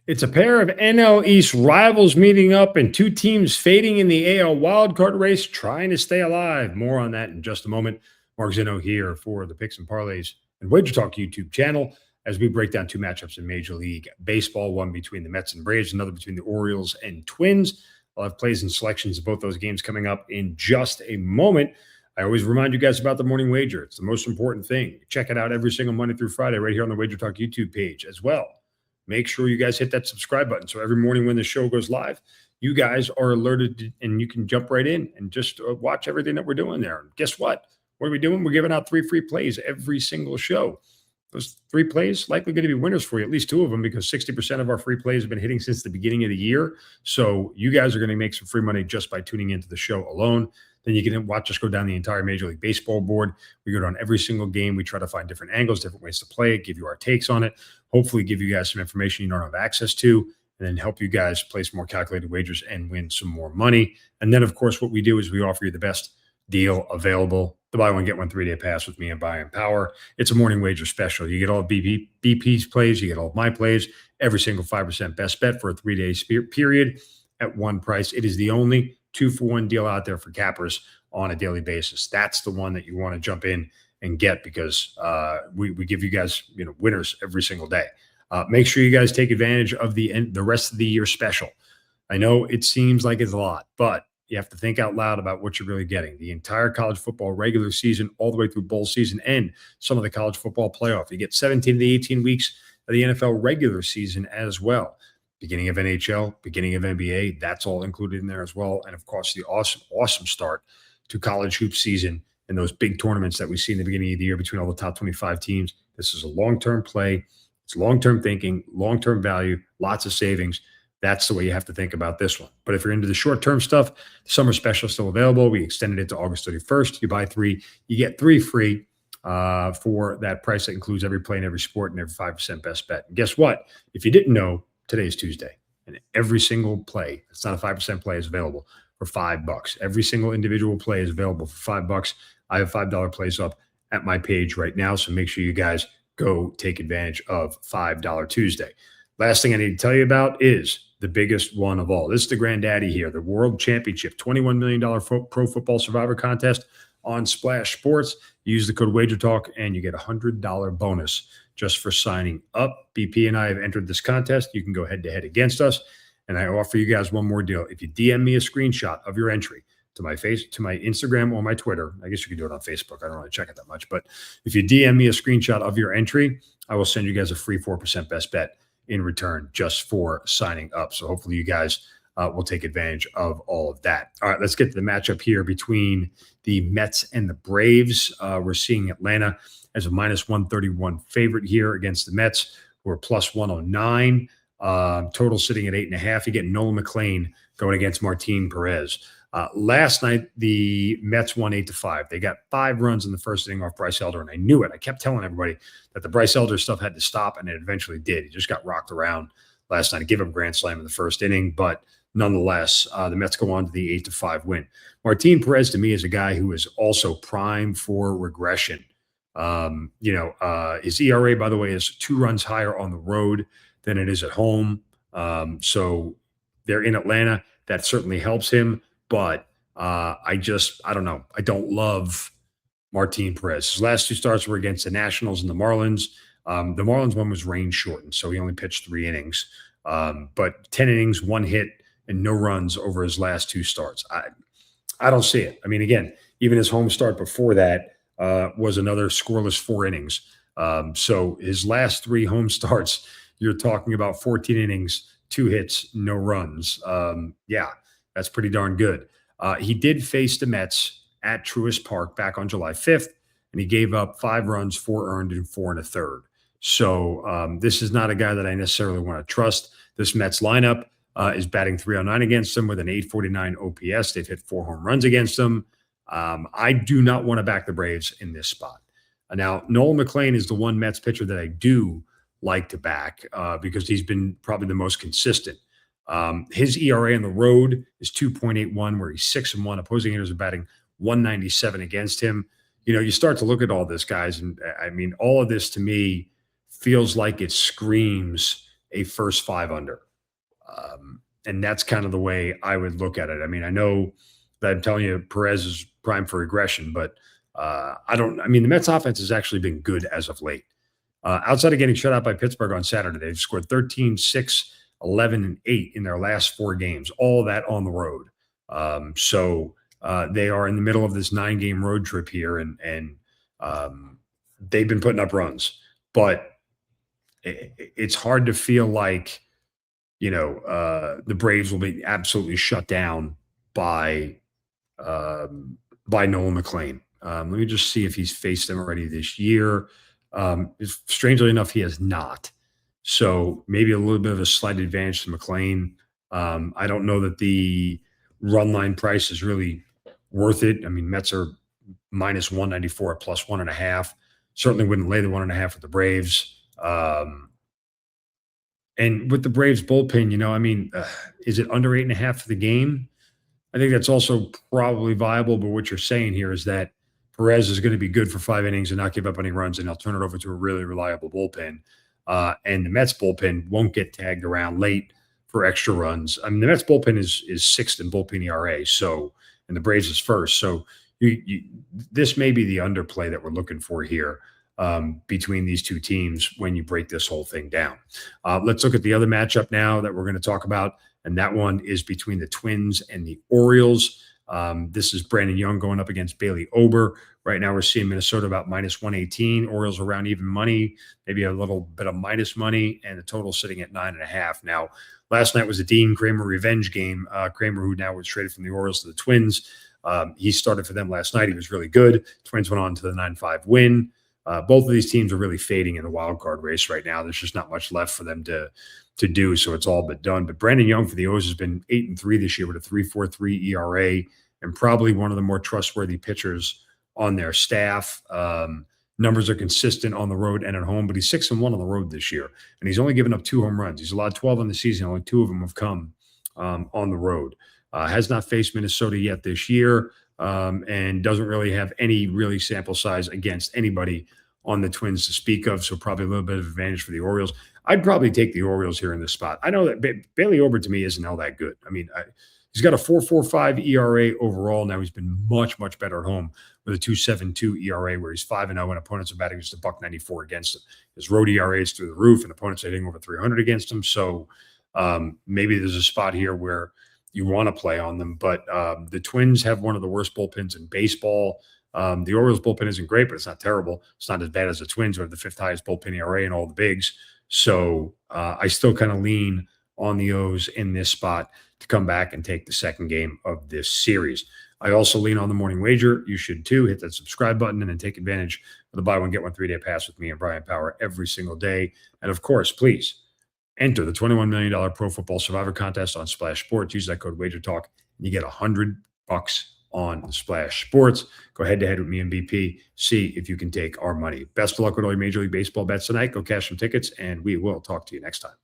It's a pair of NL East rivals meeting up and two teams fading in the AL wildcard race, trying to stay alive. More on that in just a moment. Mark Zinno here for the Picks and Parlays and WagerTalk YouTube channel as we break down two matchups in Major League Baseball, one between the Mets and Braves, another between the Orioles and Twins. I'll have plays and selections of both those games coming up in just a moment. I always remind you guys about the morning wager. It's the most important thing. Check it out every single Monday through Friday right here on the WagerTalk YouTube page as well. Make sure you guys hit that subscribe button. So every morning when the show goes live, you guys are alerted and you can jump right in and just watch everything that we're doing there. And guess what? What are we doing? We're giving out 3 free plays every single show. Those 3 plays likely going to be winners for you, at least 2 of them, because 60% of our free plays have been hitting since the beginning of the year. So you guys are going to make some free money just by tuning into the show alone. Then you can watch us go down the entire Major League Baseball board. We go down every single game. We try to find different angles, different ways to play it, give you our takes on it, hopefully give you guys some information you don't have access to, and then help you guys place more calculated wagers and win some more money. And then, of course, what we do is we offer you the best deal available, the buy one, get one 3-day pass with me and Buy and Power. It's a morning wager special. You get all of BP's plays, you get all of my plays, every single 5% best bet for a 3-day period at one price. It is the only 2-for-1 deal out there for cappers on a daily basis. That's the one that you want to jump in and get because we give you guys winners every single day. Make sure you guys take advantage of the rest of the year special. I know it seems like it's a lot, but you have to think out loud about what you're really getting. The entire college football regular season, all the way through bowl season, and some of the college football playoff. You get 17 to 18 weeks of the NFL regular season as well. Beginning of NHL, beginning of NBA, that's all included in there as well. And of course, the awesome start to college hoop season and those big tournaments that we see in the beginning of the year between all the top 25 teams. This is a long-term play. It's long-term thinking, long-term value, lots of savings. That's the way you have to think about this one. But if you're into the short-term stuff, the summer special is still available. We extended it to August 31st. You buy 3, you get 3 free for that price that includes every play in every sport and every 5% best bet. And guess what? If you didn't know, today's Tuesday, and every single play, it's not a 5% play, is available for $5. Every single individual play is available for $5. I have $5 plays up at my page right now, so make sure you guys go take advantage of $5 Tuesday. Last thing I need to tell you about is the biggest one of all. This is the granddaddy here, the World Championship, $21 million Pro Football Survivor Contest on Splash Sports. Use the code WagerTalk, and you get a $100 bonus just for signing up. BP and I have entered this contest. You can go head-to-head against us, and I offer you guys one more deal. If you DM me a screenshot of your entry to my Instagram or my Twitter, I guess you can do it on Facebook. I don't really check it that much, but if you DM me a screenshot of your entry, I will send you guys a free 4% best bet in return just for signing up. So hopefully you guys will take advantage of all of that. All right, let's get to the matchup here between the Mets and the Braves. We're seeing Atlanta as a -131 favorite here against the Mets, who are +109. Total sitting at 8.5. You get Nolan McLean going against Martin Perez. Last night, the Mets won 8-5. They got 5 runs in the first inning off Bryce Elder, and I knew it. I kept telling everybody that the Bryce Elder stuff had to stop, and it eventually did. He just got rocked around last night. He gave up a grand slam in the first inning, but nonetheless, the Mets go on to the 8-5 win. Martin Perez, to me, is a guy who is also primed for regression. His ERA, by the way, is 2 runs higher on the road than it is at home. So they're in Atlanta. That certainly helps him. But I don't know. I don't love Martin Perez. His last 2 starts were against the Nationals and the Marlins. The Marlins one was rain shortened, so he only pitched 3 innings. But 10 innings, 1 hit, and no runs over his last 2 starts. I don't see it. I mean, again, even his home start before that was another scoreless 4 innings. So his last 3 home starts, you're talking about 14 innings, 2 hits, no runs. That's pretty darn good. He did face the Mets at Truist Park back on July 5th, and he gave up 5 runs, 4 earned, and 4 1/3. So this is not a guy that I necessarily want to trust. This Mets lineup is batting .309 against him with an .849 OPS. They've hit 4 home runs against him. I do not want to back the Braves in this spot. Now, Nolan McLean is the one Mets pitcher that I do like to back because he's been probably the most consistent. His ERA on the road is 2.81, where he's 6-1. Opposing hitters are batting .197 against him. You start to look at all this, guys, and I mean, all of this to me feels like it screams a first five under. And that's kind of the way I would look at it. I mean, I know that I'm telling you Perez is prime for regression, but I mean, the Mets offense has actually been good as of late. Outside of getting shut out by Pittsburgh on Saturday, they've scored 13, 6, 11, and 8 in their last 4 games, all that on the road. So they are in the middle of this 9-game road trip here, and they've been putting up runs. But it's hard to feel like, the Braves will be absolutely shut down by Nolan McLean. Let me just see if he's faced them already this year. Strangely enough, he has not. So maybe a little bit of a slight advantage to McLean. I don't know that the run line price is really worth it. I mean, Mets are minus 194 at plus 1.5. Certainly wouldn't lay the 1.5 with the Braves. And with the Braves bullpen, I mean, is it under 8.5 for the game? I think that's also probably viable. But what you're saying here is that Perez is going to be good for 5 innings and not give up any runs, and they'll turn it over to a really reliable bullpen. And the Mets bullpen won't get tagged around late for extra runs. I mean, the Mets bullpen is sixth in bullpen ERA, and the Braves is first. So this may be the underplay that we're looking for here between these two teams when you break this whole thing down. Let's look at the other matchup now that we're going to talk about, and that one is between the Twins and the Orioles. This is Brandon Young going up against Bailey Ober. Right now we're seeing Minnesota about minus 118, Orioles around even money, maybe a little bit of minus money, and the total sitting at 9.5. Now, last night was a Dean Kramer revenge game. Kramer, who now was traded from the Orioles to the Twins, he started for them last night. He was really good. Twins went on to the 9-5 win. Both of these teams are really fading in the wild card race right now. There's just not much left for them to do, so it's all but done. But Brandon Young for the O's has been 8-3 this year with a 3.43 ERA, and probably one of the more trustworthy pitchers on their staff. Numbers are consistent on the road and at home, but he's 6-1 on the road this year, and he's only given up 2 home runs. He's allowed 12 on the season. Only 2 of them have come on the road. Has not faced Minnesota yet this year, and doesn't really have any really sample size against anybody on the Twins to speak of, so probably a little bit of advantage for the Orioles. I'd probably take the Orioles here in this spot. I know that Bailey Ober to me isn't all that good. I mean, he's got a 4.45 ERA overall. Now he's been much, much better at home with a 2.72 ERA, where he's 5-0 and opponents are batting just a $1.94 against him. His road ERA is through the roof, and opponents are hitting over 300 against him. So maybe there's a spot here where you want to play on them. But the Twins have one of the worst bullpens in baseball. The Orioles bullpen isn't great, but it's not terrible. It's not as bad as the Twins, who have the 5th highest bullpen ERA in all the bigs. So I still kind of lean on the O's in this spot to come back and take the second game of this series. I also lean on the morning wager. You should too. Hit that subscribe button and then take advantage of the buy one, get one 3-day pass with me and Brian Power every single day. And of course, please enter the $21 million Pro Football Survivor contest on Splash Sports. Use that code WagerTalk and you get $100 on Splash Sports. Go head-to-head with me and BP. See if you can take our money. Best of luck with all your Major League Baseball bets tonight. Go cash some tickets, and we will talk to you next time.